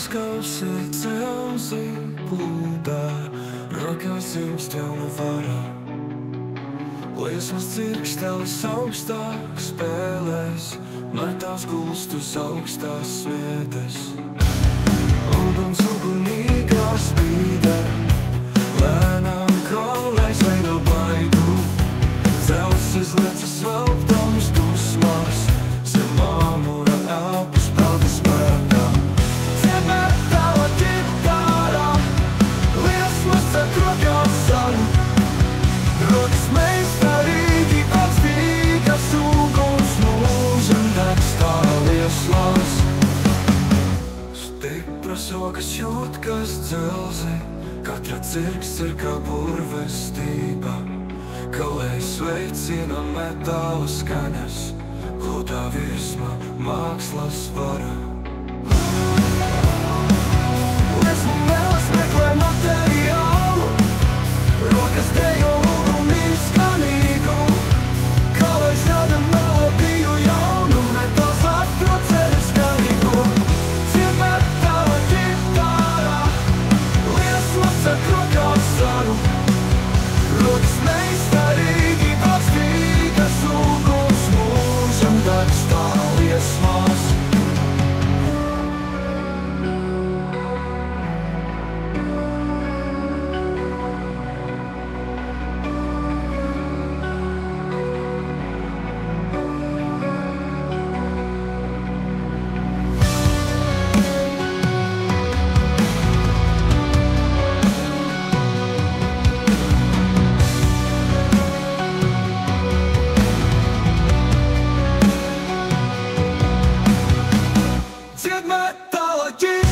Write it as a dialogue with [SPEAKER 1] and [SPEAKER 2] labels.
[SPEAKER 1] Izklausīt celsi plūdā, rokās jums ķelna vara. Liesmas dzirkstelis augstāk spēlēs, metās gulst uz augstās vietas. Uguns ugunīgā spīdē, lēnām kaulēs veido baidu. Dzels izliecas veltams dusmās, zem āmura elpas peldi spēkā. Ciemē tava ģitārā, liesmas ar rokās saru. Rokas meistarīgi atstīgas uguns mūžam degstā liesmas. Stipras rokas jūt, kas dzelzi, katra cirks ir kā burvestība. Kalēs veicina metāla skaņas, glūdā virsma mākslas vara. Liesmu mēles meklē materiālu, rokas dejo uguni skanīgu. Kalēs rada melodiju jaunu, metāls atrod ceļu skanīgu. Ciemē tava ģitārā, liesmas ar rokās saru. Rokas meistarīgi atstīgas uguns mūžam degstā liesmās. Ciemē tava ģitārā.